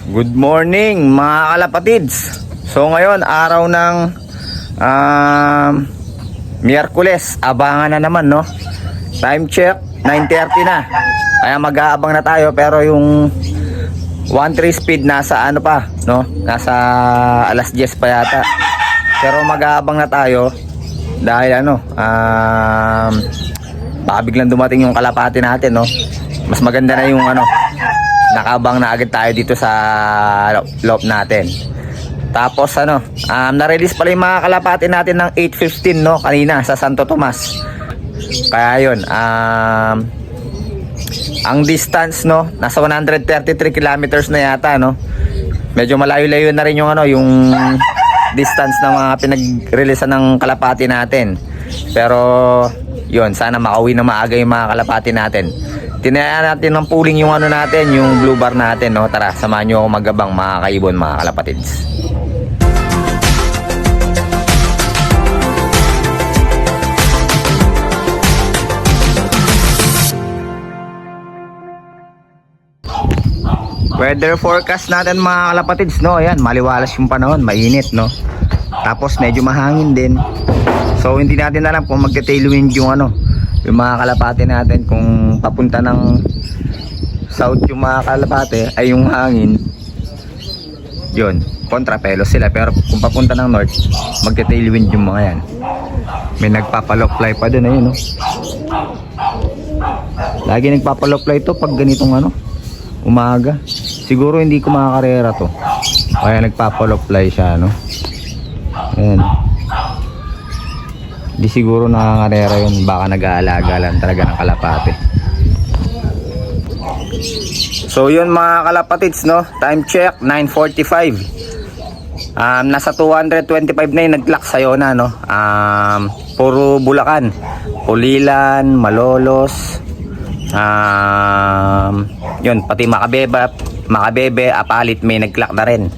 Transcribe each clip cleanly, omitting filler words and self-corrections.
Good morning mga kalapatids. So ngayon araw ng Miyerkules, abangan na naman no. Time check 9:30 na. Kaya mag-aabang na tayo pero yung 1-3 speed nasa ano pa no? Nasa alas 10 pa yata. Pero mag-aabang na tayo dahil ano baka biglang dumating yung kalapati natin no. Mas maganda na yung ano, nakabang na agad tayo dito sa loob natin. Tapos ano, na-release pala yung mga kalapati natin ng 8:15 no, kanina sa Santo Tomas. Kaya yun, ang distance no, nasa 133 kilometers na yata no. Medyo malayo-layo na rin yung ano, yung distance ng mga pinag-release ng kalapati natin. Pero yun, sana makauwi na maaga yung mga kalapati natin. Tinayaan natin ng pooling yung ano natin, yung blue bar natin no. Tara, samahan nyo ako magabang mga kaibon, mga kalapatids. Weather forecast natin mga kalapatids no. Ayan, maliwalas yung panahon, mainit no. Tapos medyo mahangin din. So hindi natin alam kung magte-tailwind yung ano, yung mga kalapati natin, kung papunta ng south yung mga kalapati ay yung hangin yun, kontrapelo sila. Pero kung papunta ng north, magte-tailwind yung mga yan. May nagpapalock-fly pa dun, ayun no. Lagi nagpapalock-fly to pag ganitong ano, umaga. Siguro hindi ko makakarera to, kaya nagpapalock-fly siya no. Ayan, di siguro nangangarera yun, baka nag-aalaga lang talaga ng kalapate. So yun mga kalapatids no, time check 9:45. Nasa 225 na yung nag-clock sa'yo na no. Puro Bulacan, Pulilan, Malolos, yun, pati Macabebe, Apalit may nag-clock na rin.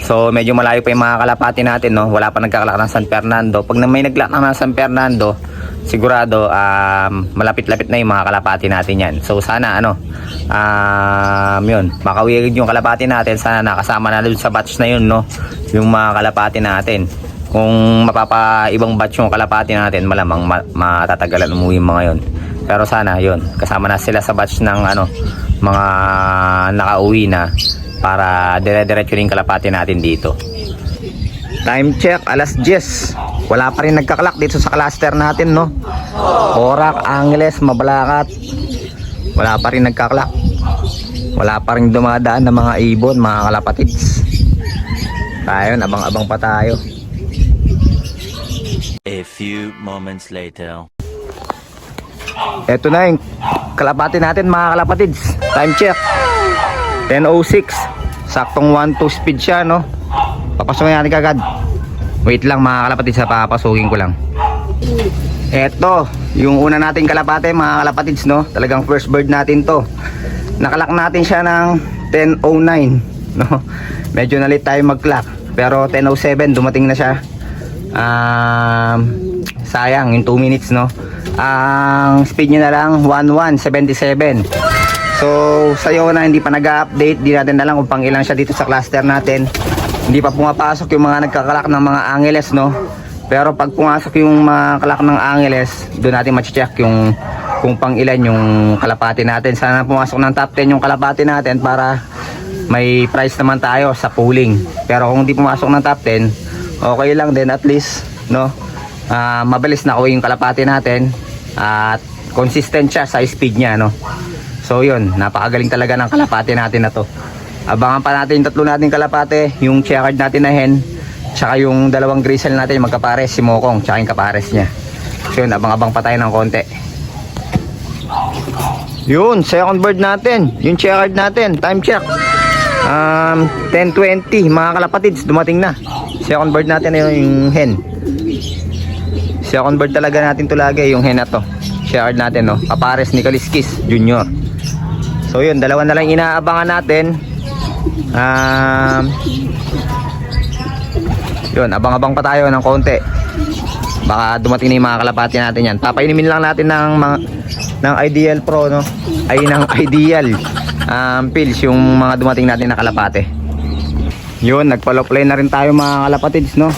So medyo malayo pa yung mga kalapati natin no. Wala pa nagkaklak ng San Fernando. Pag may nagklak ng San Fernando, sigurado malapit-lapit na yung mga kalapati natin yan. So sana ano, yun, makawigid yung kalapati natin. Sana nakasama na dun sa batch na yun no, yung mga kalapati natin. Kung mapapaibang batch yung kalapati natin, malamang matatagalan umuwi yung mga yun. Pero sana yun, kasama na sila sa batch ng ano, mga nakauwi na, para dire-diretso yung kalapati natin dito. Time check alas 10. Wala pa rin nagkaklak dito sa cluster natin no. Porac, Angeles, Mabalacat, wala pa rin nagkaklak. Wala pa rin dumadaan ng mga ibon, mga kalapatids. Tayo, abang-abang pa tayo. A few moments later. Eto na yung kalapati natin mga kalapatids. Time check 10:06. Saktong 1-2 speed siya no. Papasukin natin kagad. Wait lang mga kalapatids, papasukin ko lang. Eto yung una nating kalapate mga kalapatids no. Talagang first bird natin to. Nakalak natin siya ng 10:09 no. Medyo na late tayo mag-clock, pero 10:07 dumating na siya. Sayang yung 2 minutes no. Ang speed niya na lang 11:77. So sa'yo na hindi pa nag-update, di natin alam kung pang ilang siya dito sa cluster natin. Hindi pa pumapasok yung mga nagkakalak ng mga Angeles no. Pero pag pumasok yung mga kalak ng Angeles, doon natin ma-check yung kung pang ilan yung kalapati natin. Sana pumasok ng top 10 yung kalapati natin para may price naman tayo sa pooling. Pero kung hindi pumasok ng top 10, okay lang din, at least no. Mabilis na uwi yung kalapati natin at consistent siya sa speed niya no. So yun, napakagaling talaga ng kalapate natin na to. Abangan pa natin yung tatlo natin kalapate, yung checkered natin na hen, tsaka yung dalawang grizzle natin, magkapares, si Mokong, tsaka yung kapares niya. So yun, abang-abang pa tayo ng konti. Yun, second bird natin, yung checkered natin, time check 10:20 mga kalapatids, dumating na. Second bird natin na yung hen. Second bird talaga natin to lagi, yung hen na to. Checkered natin no, kapares ni Kaliskis Junior. So yun, dalawa na lang inaabangan natin. Yun, abang-abang pa tayo ng konti. Baka dumating na yung mga kalapati natin yan. Papainimin lang natin ng Ideal Pro no. Ay ng Ideal pills yung mga dumating natin na kalapate. Yun, nagpaloplay na rin tayo mga kalapatids, no?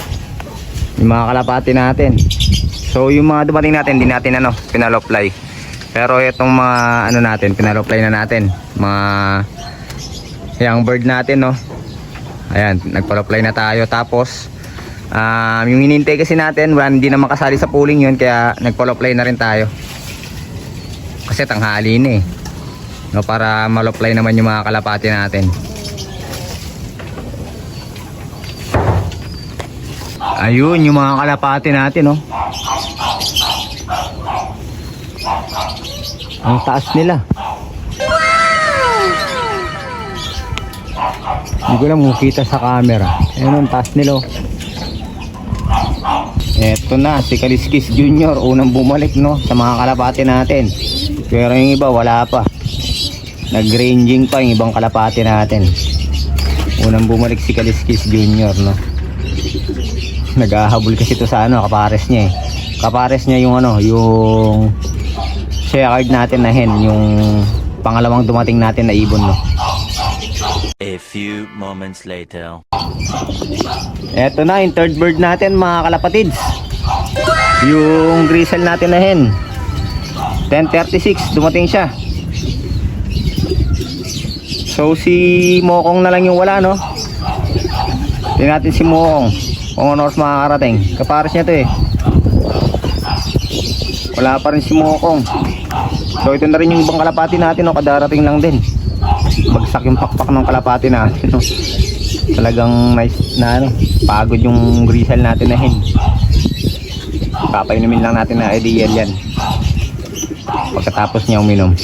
Yung mga kalapate natin. So yung mga dumating natin, hindi natin pinaloplay. Pero itong mga natin, pinaloplay na natin. Mga young bird natin, no? Ayan, nagpaloplay na tayo. Tapos yung hinintay kasi natin, hindi na makasali sa pooling yun, kaya nagpaloplay na rin tayo. Kasi tanghali na eh, no, para maloplay naman yung mga kalapati natin. Ayun yung mga kalapati natin, no. Ang taas nila. Hindi ko lang makita sa camera. Ayun ang taas nila, oh. Eto na si Kaliskis Junior, unang bumalik, no, sa mga kalapati natin. Pero yung iba wala pa. Nag-ranging pa yung ibang kalapati natin. Unang bumalik si Kaliskis Junior, no. Naghahabol kasi ito sa kapares niya eh. Kapares niya yung yung share natin na hen, yung pangalawang dumating natin na ibon, no. A few moments later. Eto na yung third bird natin mga kalapatids. Yung grizzle natin na hen. 10:36 dumating siya. So si Mokong na lang yung wala, no. Tingnan natin si Mokong kung ano oras makakarating. Kapares niya to eh. Wala pa rin si Mokong. So ito na rin yung ibang kalapati natin, no. Kadarating lang din. Bagsak yung pakpak ng kalapati natin, no. Talagang nice na pagod yung grizzle natin na hen. Papainumin lang natin na ideal yan pagkatapos niya uminom.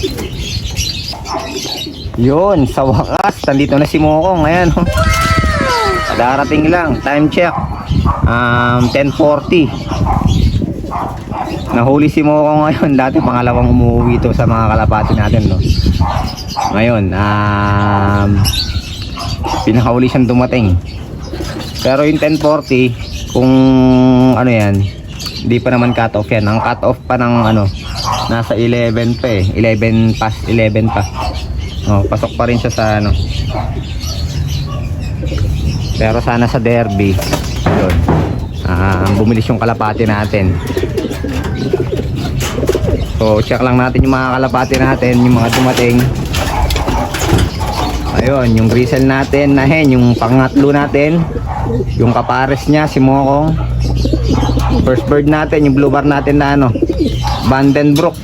Yun, sa wakas nandito na si Mokong. Ayan, oh. Darating lang. Time check 10:40. Nahuli si Mokong ngayon. Dati pangalawang umuwi ito sa mga kalapati natin, no. Ngayon pinakahuli siyang dumating. Pero yung 10:40, kung yan, hindi pa naman cut off yan. Ang cut off pa ng nasa 11 pa eh. 11 past 11 pa. Oh, pasok pa rin siya sa Pero sana sa derby, yun, bumilis yung kalapati natin. So check lang natin yung mga kalapati natin, yung mga dumating. Ayun, yung grizzle natin na hen, yung pangatlo natin, yung kapares niya si Mokong. First bird natin, yung blue bar natin na Vandenbroek,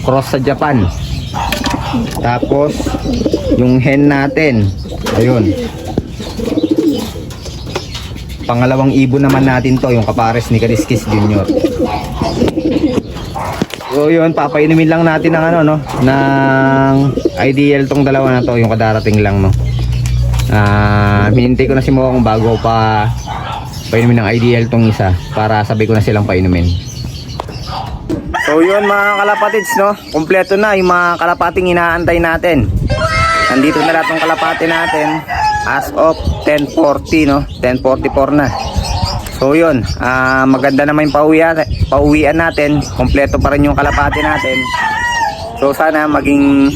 cross sa Japan. Tapos yung hen natin, ayun, pangalawang ibon naman natin to, yung kapares ni Kaliskis Junior. So yun, papainumin lang natin ng ng ideal tong dalawa na to, yung kadarating lang, no. Hinintay ko na si Mokong bago pa painumin ng ideal tong isa, para sabay ko na silang painumin. So yun mga kalapatids, no, kumpleto na yung mga kalapating inaantay natin. Nandito na lahat ng kalapati natin as of 10:40, no, 10:44 na. So yun, maganda naman yung pauwian natin. Kompleto pa rin yung kalapati natin. So sana maging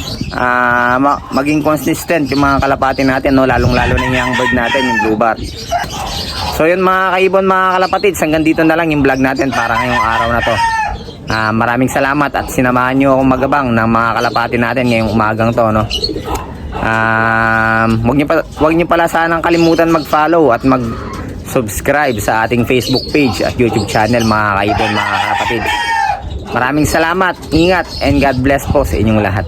consistent yung mga kalapati natin, no, lalong-lalo na yung young bird natin, yung blue bar. So yun mga kaibon, mga kalapatids, hanggang dito na lang yung vlog natin para ngayong araw na to. Maraming salamat at sinamahan nyo akong magabang ng mga kalapati natin ngayong umagang to, no. Huwag nyo pala sanang kalimutan mag-follow at mag-subscribe sa ating Facebook page at YouTube channel mga kaibon, mga kalapatids. Maraming salamat, ingat, and God bless po sa inyong lahat.